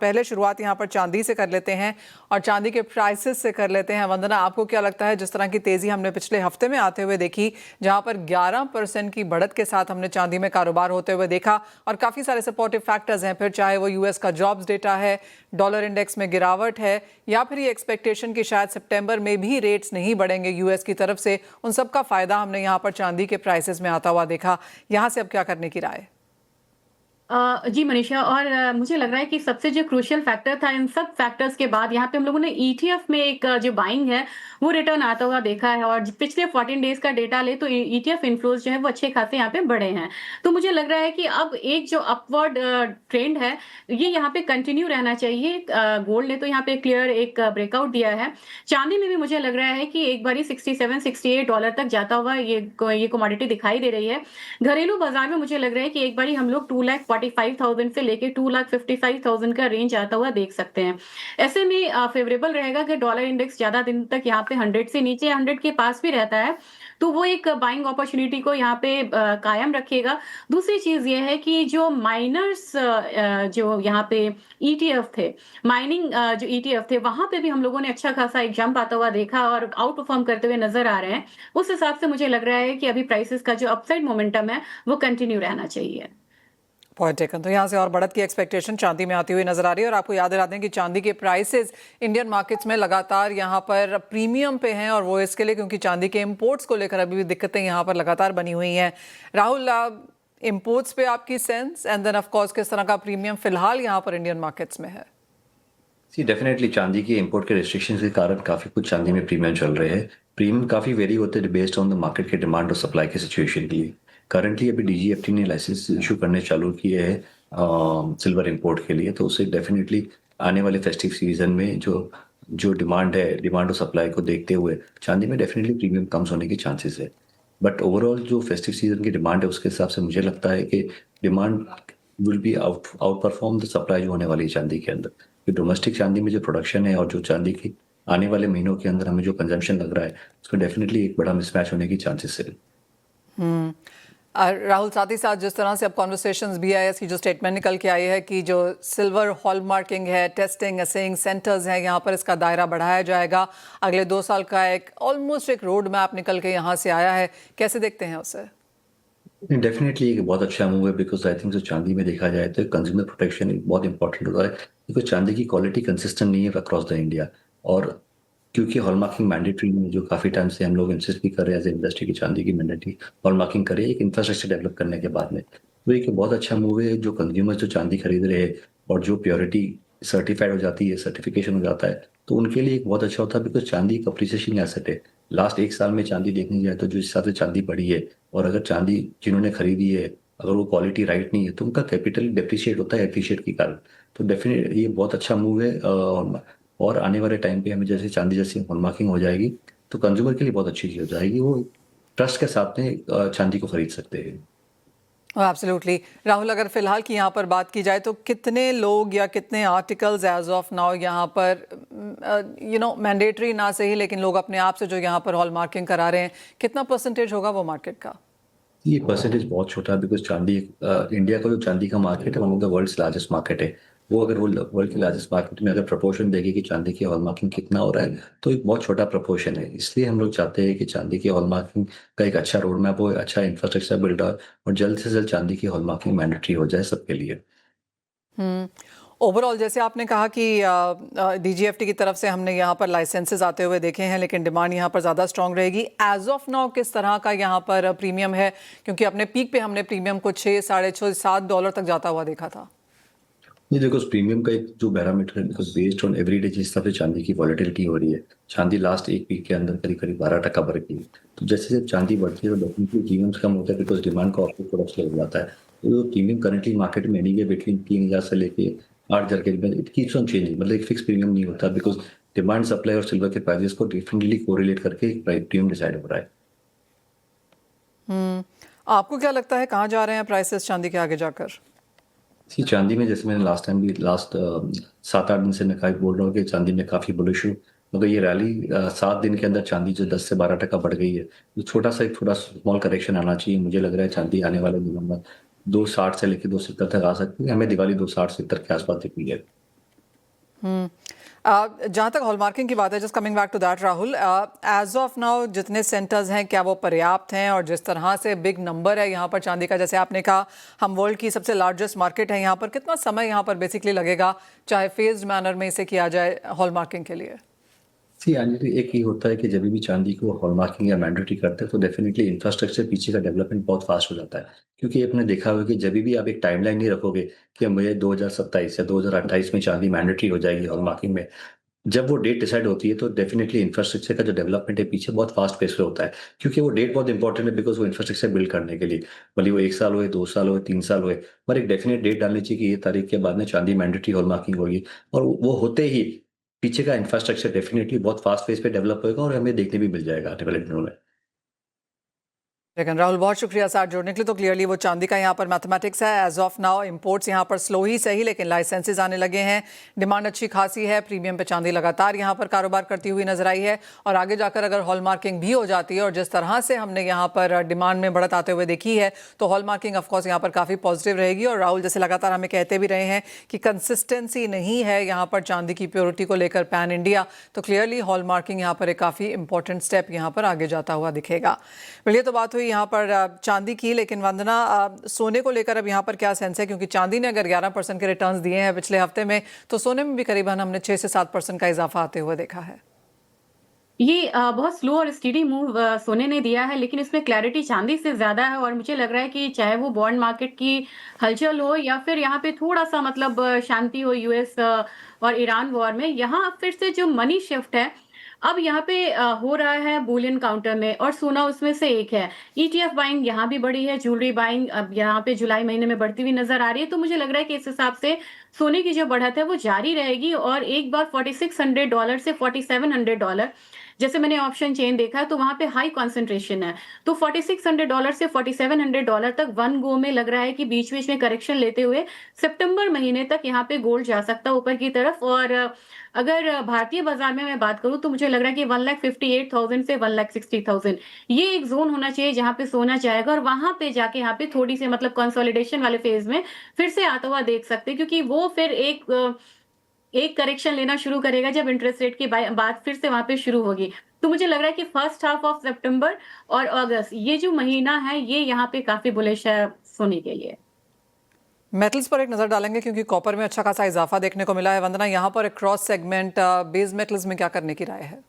पहले शुरुआत यहाँ पर चांदी से कर लेते हैं और चांदी के प्राइसेस से कर लेते हैं। वंदना, आपको क्या लगता है, जिस तरह की तेजी हमने पिछले हफ्ते में आते हुए देखी, जहां पर 11% की बढ़त के साथ हमने चांदी में कारोबार होते हुए देखा और काफी सारे सपोर्टिव फैक्टर्स हैं, फिर चाहे वो यूएस का जॉब्स डेटा है, डॉलर इंडेक्स में गिरावट है, या फिर ये एक्सपेक्टेशन कि शायद सितंबर में भी रेट्स नहीं बढ़ेंगे यूएस की तरफ से, उन सब का फायदा हमने यहाँ पर चांदी के प्राइसेस में आता हुआ देखा। यहाँ से अब क्या करने की राय? जी मनीषा, और मुझे लग रहा है कि सबसे जो क्रूशियल फैक्टर था इन सब फैक्टर्स के बाद यहाँ पे हम लोगों ने ईटीएफ में एक जो बाइंग है वो रिटर्न आता हुआ देखा है। और पिछले 14 डेज का डेटा ले तो ईटीएफ इनफ्लोज जो है वो अच्छे खासे यहाँ पे बढ़े हैं। तो मुझे लग रहा है कि अब एक जो अपवर्ड ट्रेंड है ये यहाँ पे कंटिन्यू रहना चाहिए। गोल्ड ने तो यहाँ पे क्लियर एक ब्रेकआउट दिया है। चांदी में भी मुझे लग रहा है कि एक बारी $67-68 तक जाता हुआ ये कमोडिटी दिखाई दे रही है। घरेलू बाजार में मुझे लग रहा है कि एक बारी हम लोग 2,45,000 से लेके 2,55,000 का रेंज आता हुआ देख सकते हैं। ऐसे में फेवरेबल रहेगा कि डॉलर इंडेक्स ज्यादा दिन तक यहाँ पे 100 से नीचे 100 के पास भी रहता है, तो वो एक बाइंग अपॉर्चुनिटी को यहाँ पे कायम रखेगा। दूसरी चीज ये है कि जो माइनर्स जो यहाँ पे ईटीएफ थे, माइनिंग जो ईटीएफ थे, वहां पे भी हम लोगों ने अच्छा खासा एक जंप आता हुआ देखा और आउट परफॉर्म करते हुए नजर आ रहे हैं। उस हिसाब से मुझे लग रहा है कि अभी प्राइसेस का जो अपसाइड मोमेंटम है वो कंटिन्यू रहना चाहिए। Point taken. तो यहाँ से और बढ़त की एक्सपेक्टेशन चांदी में आती हुई नजर आ रही है। और आपको याद दिला दें कि चांदी के प्राइसेस इंडियन मार्केट्स में लगातार यहाँ पर प्रीमियम पे हैं, और वो इसके लिए क्योंकि चांदी के इंपोर्ट्स को लेकर अभी भी दिक्कतें यहाँ पर लगातार बनी हुई हैं। राहुल, इंपोर्ट्स पे आपकी sense, and then of course किस तरह का प्रीमियम फिलहाल यहाँ पर इंडियन मार्केट्स में है? डेफिनेटली चांदी के इंपोर्ट के रिस्ट्रिक्शंस के कारण काफ़ी कुछ चांदी में प्रीमियम चल रहे हैं। प्रीमियम काफ़ी वेरी होते हैं बेस्ड ऑन द मार्केट के डिमांड और सप्लाई के सिचुएशन के लिए। करंटली अभी डीजीएफटी ने लाइसेंस इशू करने चालू किए हैं सिल्वर इंपोर्ट के लिए, तो उससे डेफिनेटली आने वाले फेस्टिव सीजन में जो जो डिमांड और सप्लाई को देखते हुए चांदी में डेफिनेटली प्रीमियम कम होने के चांसेस है। बट ओवरऑल जो फेस्टिव सीजन की डिमांड है उसके हिसाब से मुझे लगता है कि demand will be out perform the supply जो होने वाली है चांदी के अंदर। कि डोमेस्टिक चांदी में जो प्रोडक्शन है और जो चांदी की आने वाले महीनों के अंदर हमें जो कंजम्पशन लग रहा है उसमें डेफिनेटली एक बड़ा मिसमैच होने की चांसेस है। राहुल, साथ ही साथ जिस तरह से अब कॉन्वर्सेशंस BIS की जो स्टेटमेंट निकल के आई है कि जो सिल्वर हॉलमार्किंग है, टेस्टिंग असेइंग सेंटर्स हैं, यहाँ पर इसका दायरा बढ़ाया जाएगा। अगले 2 साल का एक ऑलमोस्ट एक रोड मैप निकल के यहाँ से आया है, कैसे देखते हैं उसे? डेफिनेटली एक बहुत अच्छा मूव है, बिकॉज आई थिंक जो चांदी में देखा जाए तो कंज्यूमर प्रोटेक्शन एक बहुत इंपॉर्टेंट होता है, बिकॉज चांदी की क्वालिटी कंसिस्टेंट नहीं है अक्रॉस द इंडिया। और क्योंकि हॉलमार्किंग मैंडेटरी में जो काफ़ी टाइम से हम लोग इंसिस्ट भी कर रहे हैं एज इंडस्ट्री की चांदी की मैंडेटरी हॉलमार्किंग करे एक इंफ्रास्ट्रक्चर डेवलप करने के बाद में, तो एक बहुत अच्छा मूव है। जो कंज्यूमर जो चांदी खरीद रहे हैं और जो प्योरिटी सर्टिफाइड हो जाती है, सर्टिफिकेशन हो जाता है, तो उनके लिए एक बहुत अच्छा होता है, बिकॉज चांदी एक अप्रिसिएशन एसेट है। लास्ट 1 साल में चांदी देखने जाए तो जो हिसाब से चांदी बढ़ी है, और अगर चांदी जिन्होंने खरीदी है अगर वो क्वालिटी राइट नहीं है तो उनका कैपिटल डिप्रिशिएट होता है एप्रिशिएट के कारण। तो डेफिनेट ये बहुत अच्छा मूव है। और आने वाले टाइम पे हमें जैसे चांदी जैसी हॉलमार्किंग हो जाएगी तो कंज्यूमर के लिए बहुत अच्छी चीज़ हो जाएगी, वो ट्रस्ट के साथ में चांदी को खरीद सकते हैं। एब्सोल्युटली। राहुल, अगर फिलहाल की यहाँ पर बात की जाए तो कितने लोग या कितने आर्टिकल्स एज ऑफ नाउ यहाँ पर मैंडेटरी ना सही लेकिन लोग अपने आप से जो यहाँ पर हॉल मार्किंग करा रहे हैं, कितना परसेंटेज होगा वो मार्केट का? ये परसेंटेज बहुत छोटा है, बिकॉज चांदी इंडिया का जो चांदी का मार्केट है one of the world's largest market है। वो अगर वो वर्ल्ड के लार्जेस्ट मार्केट में अगर प्रपोर्शन देखे कि चांदी की हॉलमार्किंग कितना हो रहा है तो एक बहुत छोटा प्रपोर्शन है। इसलिए हम लोग चाहते हैं कि चांदी की हॉलमार्किंग का एक अच्छा रोड मैप हो, अच्छा इंफ्रास्ट्रक्चर बिल्ड हो, और जल्द से जल्द चांदी की हॉलमार्किंग मैंडेटरी हो जाए सबके लिए। ओवरऑल जैसे आपने कहा कि DGFT की तरफ से हमने यहाँ पर लाइसेंसेस आते हुए देखे हैं, लेकिन डिमांड यहाँ पर ज़्यादा स्ट्रांग रहेगी। एज ऑफ नाउ किस तरह का यहाँ पर प्रीमियम है? क्योंकि अपने पीक पे हमने प्रीमियम को $6, $6.5, $7 तक जाता हुआ देखा था। ये देखो प्रीमियम का एक जो पैरामीटर है, बिकॉज बेस्ड ऑन एवरीडे जिस हिसाब से चांदी की वॉलेटिलिटी हो रही है, चांदी लास्ट एक वीक के अंदर करीब करीब 12% बढ़ गई है। तो जैसे जैसे चांदी बढ़ती है तो डेफिनेटली प्रीमियम्स कम होता है, बिकॉज डिमांड का ऑफर थोड़ा स्लो हो जाता है। तो जो प्रीमियम करंटली मार्केट में एनीवे बिटवीन 3,000 से लेके 8,000 के बीच इट कीप्स ऑन चेंजिंग, मतलब एक फिक्स प्रीमियम नहीं होता, बिकॉज डिमांड सप्लाई और सिल्वर के प्राइसेस को डेफिनेटली कोरिलेट करके प्रीमियम डिसाइड हो रहा है। आपको क्या लगता है कहाँ जा रहे हैं प्राइसेस चांदी के आगे जाकर? चांदी में जैसे मैंने लास्ट टाइम भी लास्ट 7-8 दिन से मैं काफी बोल रहा हूँ कि चांदी में काफ़ी बुलिश हूँ, मगर ये रैली 7 दिन के अंदर चांदी जो 10 से 12% बढ़ गई है, तो छोटा सा एक थोड़ा स्मॉल करेक्शन आना चाहिए। मुझे लग रहा है चांदी आने वाले दिनों में 260 से लेकर 270 तक आ सकती है। हमें दिवाली 260-70 के आसपास दिखी है। जहाँ तक हॉलमार्किंग की बात है, just coming back to that Rahul, as of now जितने सेंटर्स हैं क्या वो पर्याप्त हैं? और जिस तरह से बिग नंबर है यहाँ पर चांदी का, जैसे आपने कहा हम वर्ल्ड की सबसे लार्जेस्ट मार्केट है यहाँ पर, कितना समय यहाँ पर बेसिकली लगेगा चाहे फेज्ड मैनर में इसे किया जाए हॉलमार्किंग के लिए? सी आने एक ही होता है कि जब भी चांदी को हॉलमार्किंग या मैंडेटरी करते हैं तो डेफिनेटली इंफ्रास्ट्रक्चर पीछे का डेवलपमेंट बहुत फास्ट हो जाता है। क्योंकि आपने देखा होगा कि जब भी आप एक टाइमलाइन नहीं रखोगे कि मुझे 2027 या 2028 में चांदी मैंडेटरी हो जाएगी हॉलमार्किंग में, जब वो डेट डिसाइड होती है तो डेफिनेटली इंफ्रास्ट्रक्चर का जो डेवलपमेंट है पीछे बहुत फास्ट पेस पे होता है। क्योंकि वो डेट बहुत इंपॉर्टेंट है, बिकॉज वो इंफ्रास्ट्रक्चर बिल्ड करने के लिए, भले वो 1 साल हुए, 2 साल हुए, 3 साल हुए, पर एक डेफिनेट डेट डालनी चाहिए कि ये तारीख के बाद में चांदी मैंडेटरी हॉलमार्किंग होगी। और वो होते ही पीछे का इंफ्रास्ट्रक्चर डेफिनेटली बहुत फास्ट पेस पे डेवलप होगा और हमें देखने भी मिल जाएगा आने वाले दिनों में। लेकिन राहुल, बहुत शुक्रिया साथ जोड़ने के लिए। तो क्लियरली वो चांदी का यहाँ पर मैथमेटिक्स है। एज ऑफ नाउ इंपोर्ट्स यहाँ पर स्लो ही सही, लेकिन लाइसेंसेज आने लगे हैं, डिमांड अच्छी खासी है, प्रीमियम पे चांदी लगातार यहाँ पर कारोबार करती हुई नजर आई है। और आगे जाकर अगर हॉलमार्किंग भी हो जाती है और जिस तरह से हमने यहाँ पर डिमांड में बढ़त आते हुए देखी है, तो हॉलमार्किंग ऑफकोर्स यहाँ पर काफ़ी पॉजिटिव रहेगी। और राहुल जैसे लगातार हमें कहते भी रहे हैं कि कंसिस्टेंसी नहीं है यहाँ पर चांदी की प्योरिटी को लेकर पैन इंडिया, तो क्लियरली हॉलमार्किंग यहाँ पर एक काफ़ी इंपॉर्टेंट स्टेप यहाँ पर आगे जाता हुआ दिखेगा। चलिए, तो बात हुई यहाँ पर चांदी की, लेकिन वंदना, सोने को लेकर अब यहाँ पर क्या सेंस है? क्योंकि चांदी ने अगर 11% के रिटर्न्स दिए हैं पिछले हफ्ते में, तो सोने में भी करीबन हमने 6 से 7% का इजाफा आते हुए देखा है। ये बहुत स्लो और स्टीडी मूव सोने ने दिया है, लेकिन इसमें क्लैरिटी चांदी से ज़्यादा है। और मुझे लग रहा है कि चाहे वो बॉन्ड मार्केट की हलचल हो या फिर यहाँ पे थोड़ा-सा मतलब शांति हो यूएस और ईरान वॉर में, यहाँ अब फिर से जो मनी शिफ्ट है, अब यहाँ पे हो रहा है बुलियन काउंटर में, और सोना उसमें से एक है। ईटीएफ बाइंग यहाँ भी बढ़ी है, ज्वेलरी बाइंग अब यहाँ पे जुलाई महीने में बढ़ती हुई नज़र आ रही है। तो मुझे लग रहा है कि इस हिसाब से सोने की जो बढ़त है वो जारी रहेगी, और एक बार $4600 से $4700, जैसे मैंने ऑप्शन चेन देखा है तो वहां पे हाई कॉन्सेंट्रेशन है। तो $4600 से $4700 तक वन गो में लग रहा है कि बीच बीच में करेक्शन लेते हुए सितंबर महीने तक यहाँ पे गोल्ड जा सकता है ऊपर की तरफ। और अगर भारतीय बाजार में मैं बात करूं तो मुझे लग रहा है कि 1,58,000 से 1,60,000 ये एक जोन होना चाहिए जहां पे सोना जाएगा, और वहां पे जाके यहाँ पे थोड़ी सी मतलब कंसोलिडेशन वाले फेज में फिर से आता हुआ देख सकते हैं, क्योंकि वो फिर एक करेक्शन लेना शुरू करेगा जब इंटरेस्ट रेट की बात फिर से वहां पे शुरू होगी। तो मुझे लग रहा है कि फर्स्ट हाफ ऑफ सितंबर और अगस्त, ये जो महीना है ये यहाँ पे काफी बुलिश है सोने के लिए। मेटल्स पर एक नजर डालेंगे, क्योंकि कॉपर में अच्छा खासा इजाफा देखने को मिला है। वंदना, यहाँ पर एक क्रॉस सेगमेंट बेस मेटल्स में क्या करने की राय है?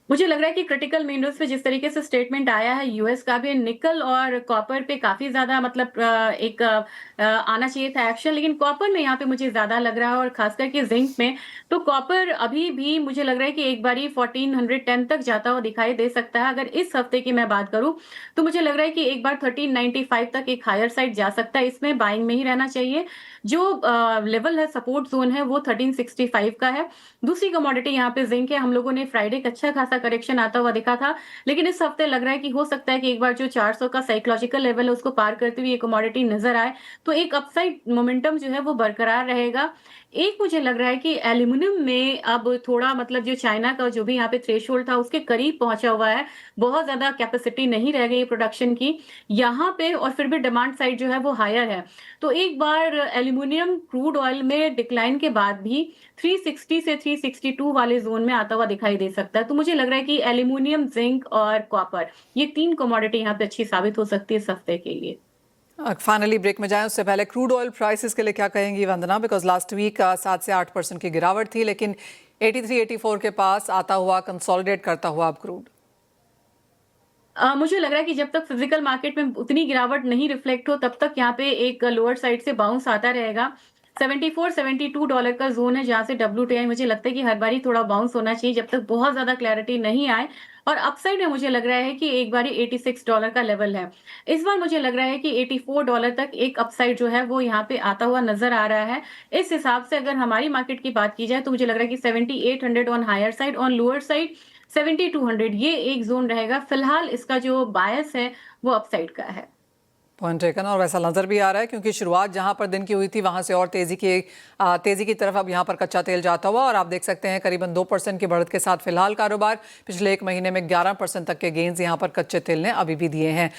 मुझे लग रहा है कि क्रिटिकल मिनरल्स पे जिस तरीके से स्टेटमेंट आया है यूएस का भी, निकल और कॉपर पे काफी ज्यादा मतलब आना चाहिए था एक्शन, लेकिन कॉपर में यहाँ पे मुझे ज्यादा लग रहा है, और खास करके जिंक में। तो कॉपर अभी भी मुझे लग रहा है कि एक बारी 1410 तक जाता हुआ दिखाई दे सकता है। अगर इस हफ्ते की मैं बात करूं तो मुझे लग रहा है कि एक बार 1395 तक एक हायर साइड जा सकता है, इसमें बाइंग में ही रहना चाहिए। जो लेवल है, सपोर्ट जोन है, वो 1365 का है। दूसरी कमोडिटी यहाँ पे जिंक है। हम लोगों ने फ्राइडे का अच्छा खासा करेक्शन आता हुआ देखा था, लेकिन इस हफ्ते लग रहा है कि हो सकता है कि एक बार जो 400 का साइकोलॉजिकल लेवल है उसको पार करते हुए ये कमोडिटी नजर आए, तो एक अपसाइड मोमेंटम जो है वो बरकरार रहेगा। एक मुझे लग रहा है कि एल्यूमिनियम में अब थोड़ा मतलब जो चाइना का जो भी यहाँ पे थ्रेशोल्ड था उसके करीब पहुंचा हुआ है, बहुत ज्यादा कैपेसिटी नहीं रह गई प्रोडक्शन की यहाँ पे, और फिर भी डिमांड साइड जो है वो हायर है। तो एक बार एल्यूमिनियम क्रूड ऑयल में डिक्लाइन के बाद भी 360 से 362 वाले जोन में आता हुआ दिखाई दे सकता है। तो मुझे लग रहा है कि एल्यूमिनियम, जिंक और कॉपर, ये 3 कमोडिटी यहाँ पे अच्छी साबित हो सकती है इस हफ्ते के लिए। फाइनली ब्रेक में जाएं उससे पहले क्रूड ऑयल प्राइसेस के लिए क्या कहेंगी वंदना? बिकॉज लास्ट वीक 7 से 8% की गिरावट थी, लेकिन 83-84 के पास आता हुआ, कंसोलिडेट करता हुआ अब क्रूड। मुझे लग रहा है कि जब तक फिजिकल मार्केट में उतनी गिरावट नहीं रिफ्लेक्ट हो तब तक यहाँ पे एक लोअर साइड से बाउंस आता रहेगा। $74-72 का जोन है जहां से WTI मुझे लगता है कि हर बारी थोड़ा बाउंस होना चाहिए जब तक बहुत ज्यादा क्लैरिटी नहीं आए। और अपसाइड में मुझे लग रहा है कि एक बारी $86 का लेवल है। इस बार मुझे लग रहा है कि $84 तक एक अपसाइड जो है वो यहाँ पे आता हुआ नजर आ रहा है। इस हिसाब से अगर हमारी मार्केट की बात की जाए तो मुझे लग रहा है कि 7800 on higher side, on lower side 7200, ये एक जोन रहेगा। फिलहाल इसका जो बायस है वो अपसाइड का है। पॉइंट टेकन, और वैसा नजर भी आ रहा है, क्योंकि शुरुआत जहां पर दिन की हुई थी वहां से और तेजी की तरफ अब यहां पर कच्चा तेल जाता हुआ, और आप देख सकते हैं करीबन 2% की बढ़त के साथ फिलहाल कारोबार। पिछले एक महीने में 11% तक के गेंस यहां पर कच्चे तेल ने अभी भी दिए हैं।